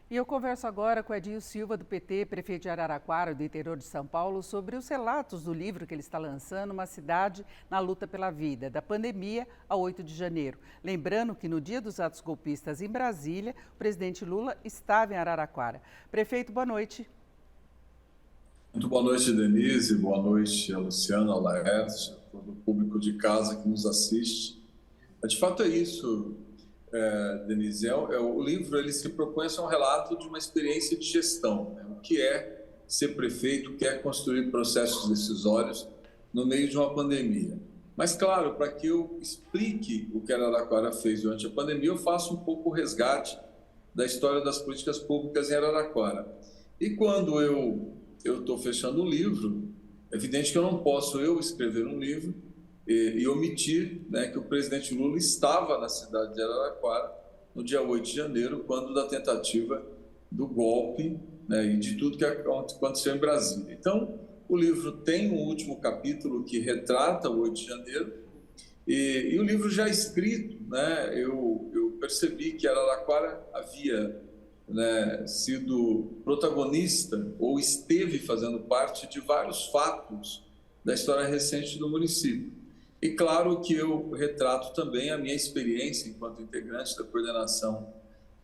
E eu converso agora com Edinho Silva, do PT, prefeito de Araraquara, do interior de São Paulo, sobre os relatos do livro que ele está lançando, Uma Cidade na Luta pela Vida, da pandemia ao 8 de janeiro. Lembrando que no dia dos atos golpistas em Brasília, o presidente Lula estava em Araraquara. Prefeito, boa noite. Muito boa noite, Denise. Boa noite a Luciana, a Laerte, a todo o público de casa que nos assiste. De fato é isso, Denise. O livro ele se propõe a ser um relato de uma experiência de gestão, né? O que é ser prefeito, o que é construir processos decisórios no meio de uma pandemia. Mas, claro, para que eu explique o que a Araraquara fez durante a pandemia, eu faço um pouco o resgate da história das políticas públicas em Araraquara. E quando eu estou fechando o livro, é evidente que eu não posso escrever um livro e omitir, né, que o presidente Lula estava na cidade de Araraquara no dia 8 de janeiro, quando da tentativa do golpe, né, e de tudo que aconteceu em Brasília. Então, o livro tem um último capítulo que retrata o 8 de janeiro e o livro já escrito, né, eu percebi que Araraquara havia, né, sido protagonista ou esteve fazendo parte de vários fatos da história recente do município. E claro que eu retrato também a minha experiência enquanto integrante da coordenação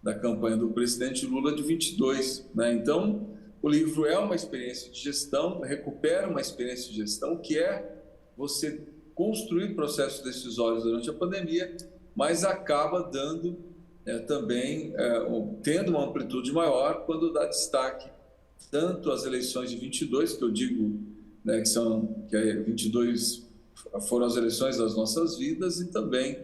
da campanha do presidente Lula de 22, né? Então, o livro é uma experiência de gestão, recupera uma experiência de gestão, que é você construir processos decisórios durante a pandemia, mas acaba dando também tendo uma amplitude maior quando dá destaque tanto às eleições de 22, que eu digo, né, que 22 foram as eleições das nossas vidas, e também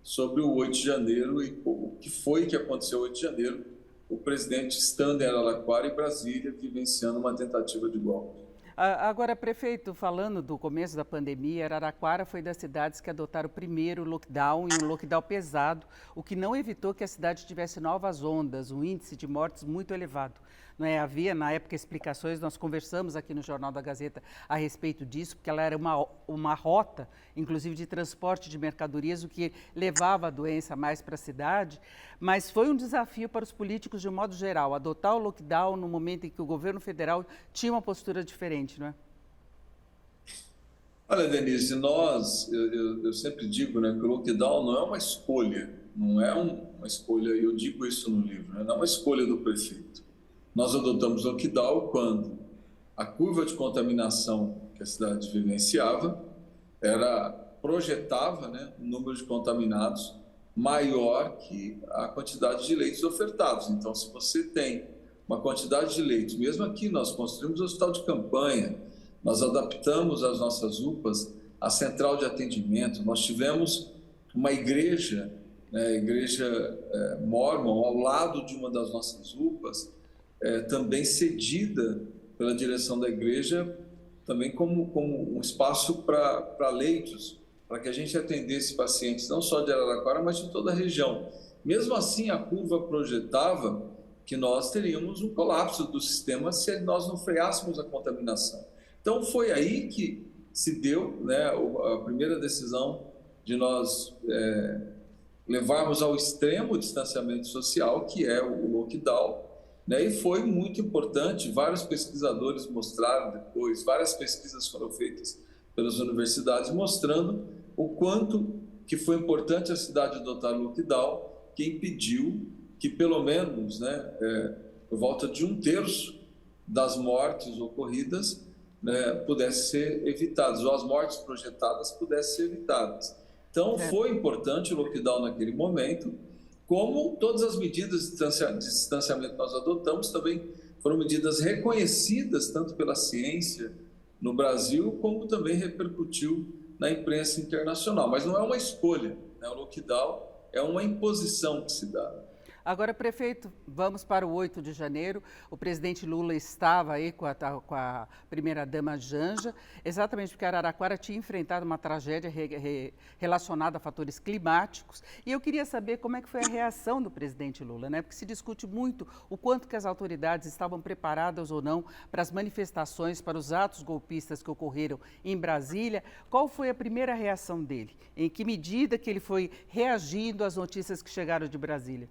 sobre o 8 de janeiro e o que foi que aconteceu no 8 de janeiro, o presidente estando em Araraquara e Brasília, vivenciando uma tentativa de golpe. Agora, prefeito, falando do começo da pandemia, Araraquara foi das cidades que adotaram o primeiro lockdown e um lockdown pesado, o que não evitou que a cidade tivesse novas ondas, um índice de mortes muito elevado. Não é? Havia, na época, explicações, nós conversamos aqui no Jornal da Gazeta a respeito disso, porque ela era uma rota, inclusive de transporte de mercadorias, o que levava a doença mais para a cidade, mas foi um desafio para os políticos, de um modo geral, adotar o lockdown no momento em que o governo federal tinha uma postura diferente, não é? Olha, Denise, eu sempre digo, né, que o lockdown não é uma escolha, não é uma escolha, eu digo isso no livro, né, não é uma escolha do prefeito. Nós adotamos o lockdown quando a curva de contaminação que a cidade vivenciava projetava, né, um número de contaminados maior que a quantidade de leitos ofertados. Então, se você tem uma quantidade de leitos, mesmo aqui nós construímos o hospital de campanha, nós adaptamos as nossas UPAs à central de atendimento, nós tivemos uma igreja, né, a igreja Mórmon, ao lado de uma das nossas UPAs, também cedida pela direção da igreja, também como um espaço para leitos, para que a gente atendesse pacientes não só de Araraquara, mas de toda a região. Mesmo assim, a curva projetava que nós teríamos um colapso do sistema se nós não freássemos a contaminação. Então, foi aí que se deu, né, a primeira decisão de nós levarmos ao extremo o distanciamento social, que é o lockdown, né, e foi muito importante. Vários pesquisadores mostraram depois, várias pesquisas foram feitas pelas universidades mostrando o quanto que foi importante a cidade adotar o lockdown, que impediu que pelo menos, né, por volta de 1/3 das mortes ocorridas, né, pudessem ser evitadas, ou as mortes projetadas pudessem ser evitadas. Então, foi importante o lockdown naquele momento, como todas as medidas de distanciamento que nós adotamos também foram medidas reconhecidas tanto pela ciência no Brasil, como também repercutiu na imprensa internacional. Mas não é uma escolha, né? O lockdown é uma imposição que se dá. Agora, prefeito, vamos para o 8 de janeiro. O presidente Lula estava aí com a primeira-dama Janja, exatamente porque Araraquara tinha enfrentado uma tragédia relacionada a fatores climáticos. E eu queria saber como é que foi a reação do presidente Lula, né? Porque se discute muito o quanto que as autoridades estavam preparadas ou não para as manifestações, para os atos golpistas que ocorreram em Brasília. Qual foi a primeira reação dele? Em que medida que ele foi reagindo às notícias que chegaram de Brasília?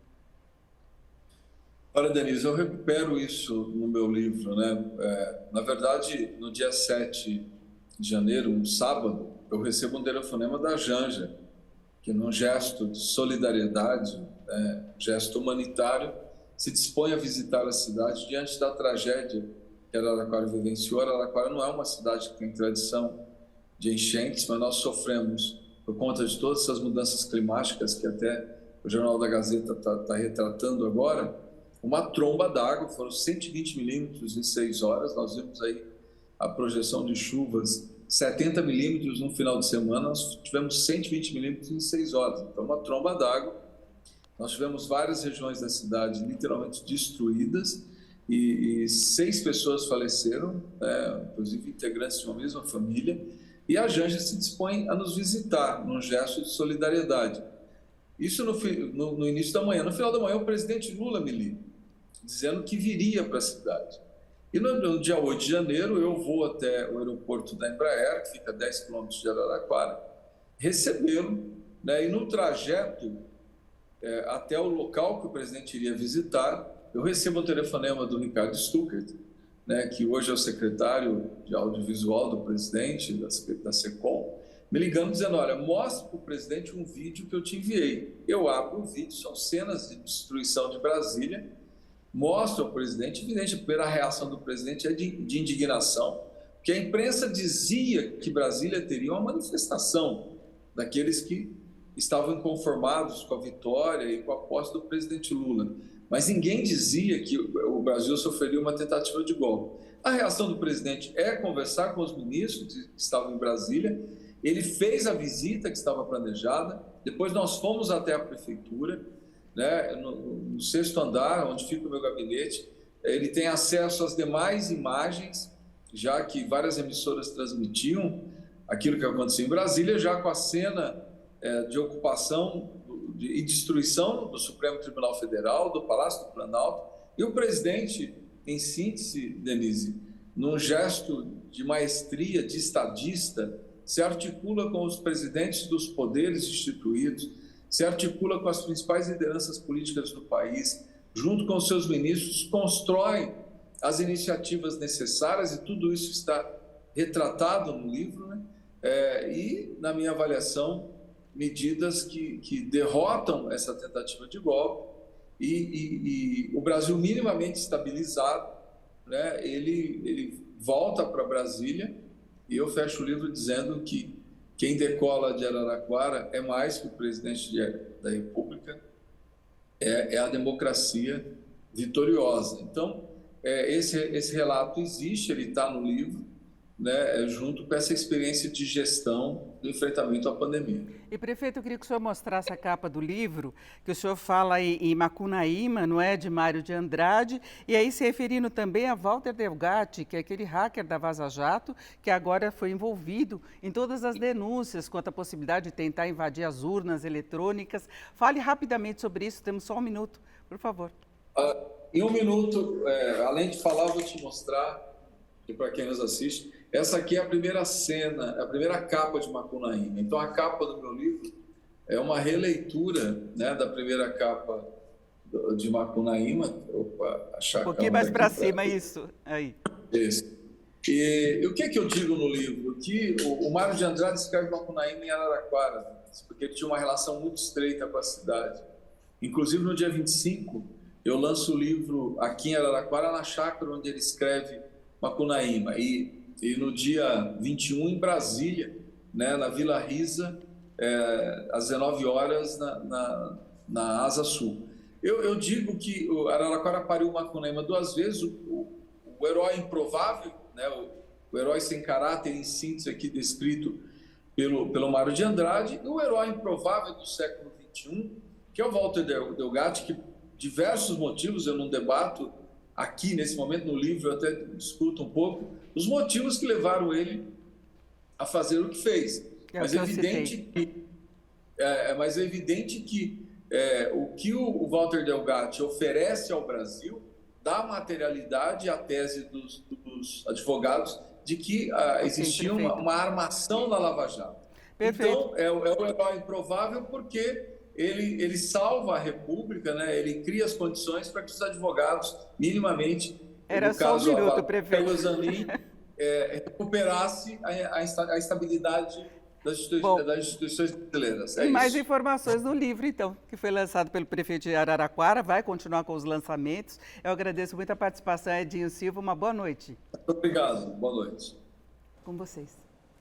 Olha, Denise, eu recupero isso no meu livro, né? Na verdade, no dia 7 de janeiro, um sábado, eu recebo um telefonema da Janja, que num gesto de solidariedade, gesto humanitário, se dispõe a visitar a cidade diante da tragédia que Araraquara vivenciou. Araraquara não é uma cidade que tem tradição de enchentes, mas nós sofremos, por conta de todas essas mudanças climáticas que até o Jornal da Gazeta está retratando agora, uma tromba d'água. Foram 120 milímetros em 6 horas. Nós vimos aí a projeção de chuvas 70 milímetros no final de semana, nós tivemos 120 milímetros em 6 horas. Então, uma tromba d'água. Nós tivemos várias regiões da cidade literalmente destruídas e 6 pessoas faleceram, inclusive integrantes de uma mesma família. E a Janja se dispõe a nos visitar num gesto de solidariedade. Isso no início da manhã. No final da manhã, o presidente Lula me liga, dizendo que viria para a cidade. E no dia 8 de janeiro, eu vou até o aeroporto da Embraer, que fica a 10 quilômetros de Araraquara, recebê-lo, né? E no trajeto até o local que o presidente iria visitar, eu recebo um telefonema do Ricardo Stuckert, né, que hoje é o secretário de audiovisual do presidente, da SECOM, me ligando dizendo: olha, mostre para o presidente um vídeo que eu te enviei. Eu abro o vídeo, são cenas de destruição de Brasília, mostro ao presidente. Evidente, a primeira reação do presidente é de indignação, porque a imprensa dizia que Brasília teria uma manifestação daqueles que estavam inconformados com a vitória e com a posse do presidente Lula. Mas ninguém dizia que o Brasil sofreria uma tentativa de golpe. A reação do presidente é conversar com os ministros que estavam em Brasília. Ele fez a visita que estava planejada. Depois nós fomos até a prefeitura, né, no 6º andar, onde fica o meu gabinete. Ele tem acesso às demais imagens, já que várias emissoras transmitiam aquilo que aconteceu em Brasília, já com a cena de ocupação e destruição do Supremo Tribunal Federal, do Palácio do Planalto. E o presidente, em síntese, Denise, num gesto de maestria, de estadista, se articula com os presidentes dos poderes instituídos, se articula com as principais lideranças políticas do país, junto com os seus ministros, constrói as iniciativas necessárias, e tudo isso está retratado no livro, né? E, na minha avaliação, medidas que derrotam essa tentativa de golpe e o Brasil minimamente estabilizado, né? Ele volta para Brasília, e eu fecho o livro dizendo que quem decola de Araraquara é mais que o presidente da República, é a democracia vitoriosa. Então, esse relato existe, ele está no livro, né, junto com essa experiência de gestão do enfrentamento à pandemia. E, prefeito, eu queria que o senhor mostrasse a capa do livro, que o senhor fala em Macunaíma, não é, de Mário de Andrade, e aí se referindo também a Walter Delgatti, que é aquele hacker da Vaza Jato, que agora foi envolvido em todas as denúncias quanto à possibilidade de tentar invadir as urnas eletrônicas. Fale rapidamente sobre isso, temos só um minuto, por favor. Em um minuto, além de falar, eu vou te mostrar, e para quem nos assiste, essa aqui é a primeira cena, a primeira capa de Macunaíma. Então, a capa do meu livro é uma releitura, né, da primeira capa de Macunaíma. Opa, achar um pouquinho mais para cima, isso. Aí. Isso. E o que é que eu digo no livro? Que o Mário de Andrade escreve Macunaíma em Araraquara, porque ele tinha uma relação muito estreita com a cidade. Inclusive, no dia 25, eu lanço o livro aqui em Araraquara, na chácara onde ele escreve Macunaíma. E no dia 21, em Brasília, né, na Vila Risa, às 19 horas, na Asa Sul. Eu digo que o Araraquara pariu Macunaíma 2 vezes. O herói improvável, né, o herói sem caráter, em síntese aqui descrito pelo Mário de Andrade, e o herói improvável do século XXI, que é o Walter Delgatti, que diversos motivos, eu não debato aqui nesse momento no livro, eu até discuto um pouco os motivos que levaram ele a fazer o que fez. Mas é evidente que o que o Walter Delgatti oferece ao Brasil dá materialidade à tese dos advogados de que existia uma armação na Lava Jato. Perfeito. Então, é o herói improvável porque ele salva a República, né? Ele cria as condições para que os advogados, minimamente, Era no só um caso minuto, prefeito. Pelo Zanin, recuperasse a estabilidade Bom, das instituições brasileiras. e mais Isso. informações no livro, então, que foi lançado pelo prefeito de Araraquara, vai continuar com os lançamentos. Eu agradeço muito a participação, Edinho Silva, uma boa noite. Muito obrigado, boa noite. Com vocês.